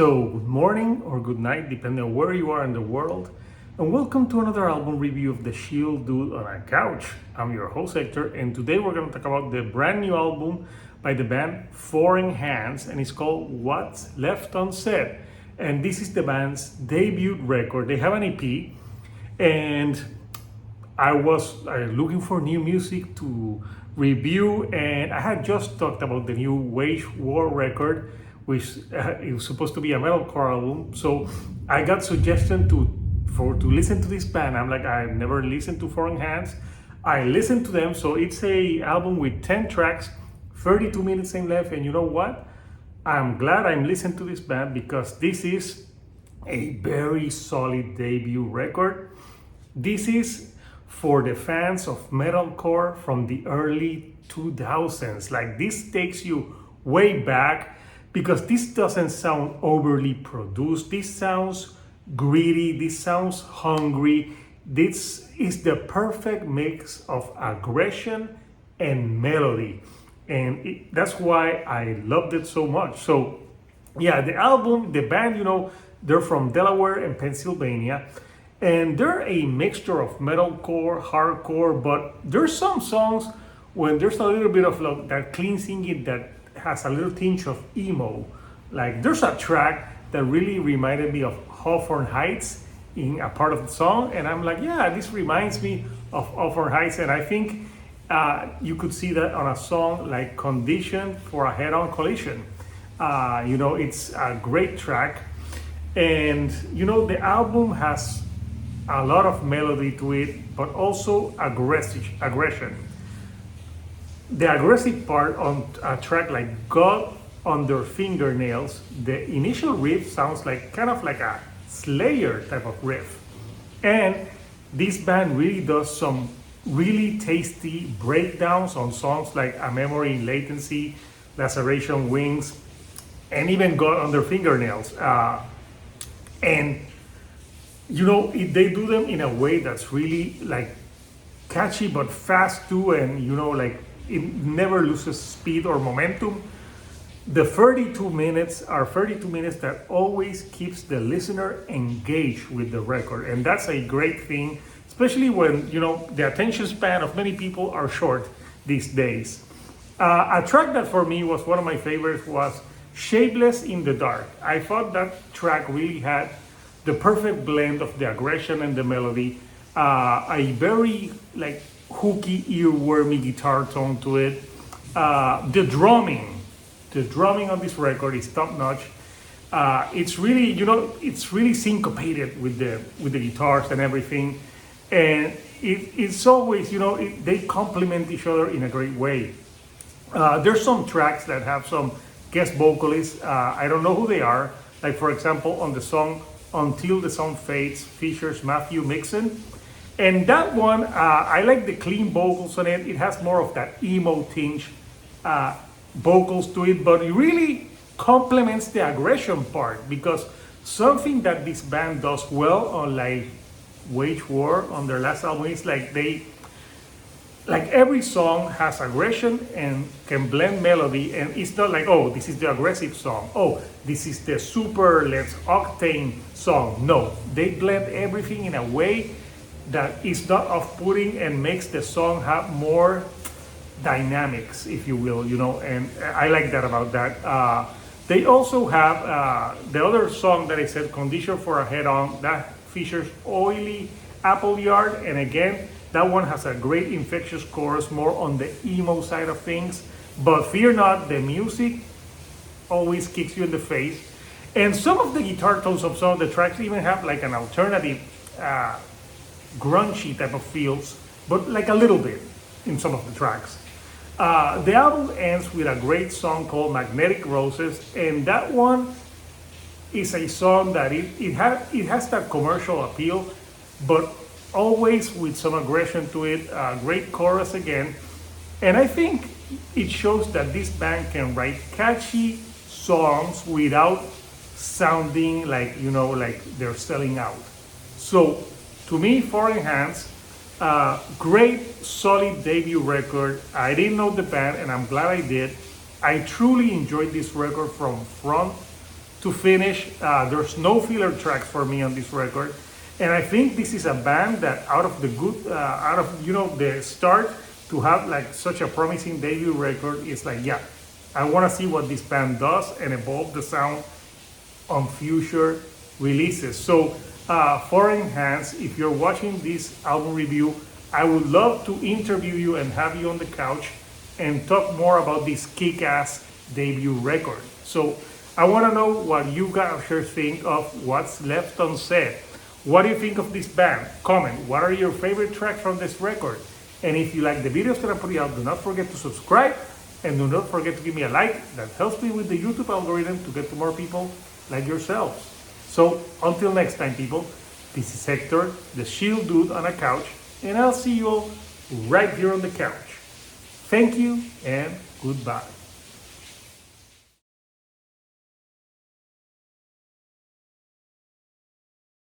So, good morning or good night, depending on where you are in the world, and welcome to another album review of The Chill Dude on a Couch. I'm your host Hector, and today we're going to talk about the brand new album by the band Foreign Hands, and it's called What's Left Unsaid. And this is the band's debut record. They have an EP, and I was looking for new music to review, and I had just talked about the new Wage War record, which it was supposed to be a metalcore album. So I got suggestion to listen to this band. I'm like, I've never listened to Foreign Hands. I listened to them, so it's a album with 10 tracks, 32 minutes in left, and you know what? I'm glad I'm listening to this band because this is a very solid debut record. This is for the fans of metalcore from the early 2000s. Like, this takes you way back because this doesn't sound overly produced. This sounds greedy, this sounds hungry. This is the perfect mix of aggression and melody. And that's why I loved it so much. So yeah, the album, the band, they're from Delaware and Pennsylvania. And they're a mixture of metalcore, hardcore, but there's some songs when there's a little bit of like that clean singing that has a little tinge of emo. Like, there's a track that really reminded me of Hawthorne Heights in a part of the song, and I'm like, yeah, this reminds me of Hawthorne Heights. And I think you could see that on a song like Condition for a Head-On Collision. It's a great track, and the album has a lot of melody to it, but also aggression. The aggressive part on a track like God Under Fingernails, the initial riff sounds like kind of like a Slayer type of riff. And this band really does some really tasty breakdowns on songs like A Memory in Latency, Laceration Wings, and even God Under Fingernails. And they do them in a way that's really like catchy but fast too, and it never loses speed or momentum. The 32 minutes are 32 minutes that always keeps the listener engaged with the record, and that's a great thing, especially when the attention span of many people are short these days. A track that for me was one of my favorites was Shapeless in the Dark. I thought that track really had the perfect blend of the aggression and the melody, a very like hooky, earwormy guitar tone to it. The drumming on this record is top notch. It's really, it's really syncopated with the guitars and everything, and it's always, they complement each other in a great way. There's some tracks that have some guest vocalists. I don't know who they are. Like, for example, on the song Until the Sun Fades features Matthew Mixon. And that one, I like the clean vocals on it. It has more of that emo tinge vocals to it, but it really complements the aggression part, because something that this band does well on like Wage War on their last album is like every song has aggression and can blend melody, and it's not like, oh, this is the aggressive song, oh, this is the super let's octane song. No, they blend everything in a way that is not off-putting and makes the song have more dynamics, if you will, and I like that about that. They also have the other song that I said, Condition for a Head-On, that features Oily Appleyard, and again, that one has a great infectious chorus, more on the emo side of things. But fear not, the music always kicks you in the face. And some of the guitar tones of some of the tracks even have like an alternative, grungy type of feels, but like a little bit in some of the tracks. The album ends with a great song called Magnetic Roses, and that one is a song that it has that commercial appeal, but always with some aggression to it. Great chorus again, and I think it shows that this band can write catchy songs without sounding like like they're selling out. So to me, Foreign Hands, great solid debut record. I didn't know the band, and I'm glad I did. I truly enjoyed this record from front to finish. There's no filler tracks for me on this record, and I think this is a band that out of the start to have like such a promising debut record is like, yeah, I want to see what this band does and evolve the sound on future releases. So, Foreign Hands, if you're watching this album review, I would love to interview you and have you on the couch and talk more about this kick-ass debut record. So, I want to know what you guys think of What's Left Unsaid. What do you think of this band? Comment. What are your favorite tracks from this record? And if you like the videos that I'm putting out, do not forget to subscribe and do not forget to give me a like. That helps me with the YouTube algorithm to get to more people like yourselves. So until next time, people, this is Hector, the Shield Dude on a couch, and I'll see you all right here on the couch. Thank you and goodbye.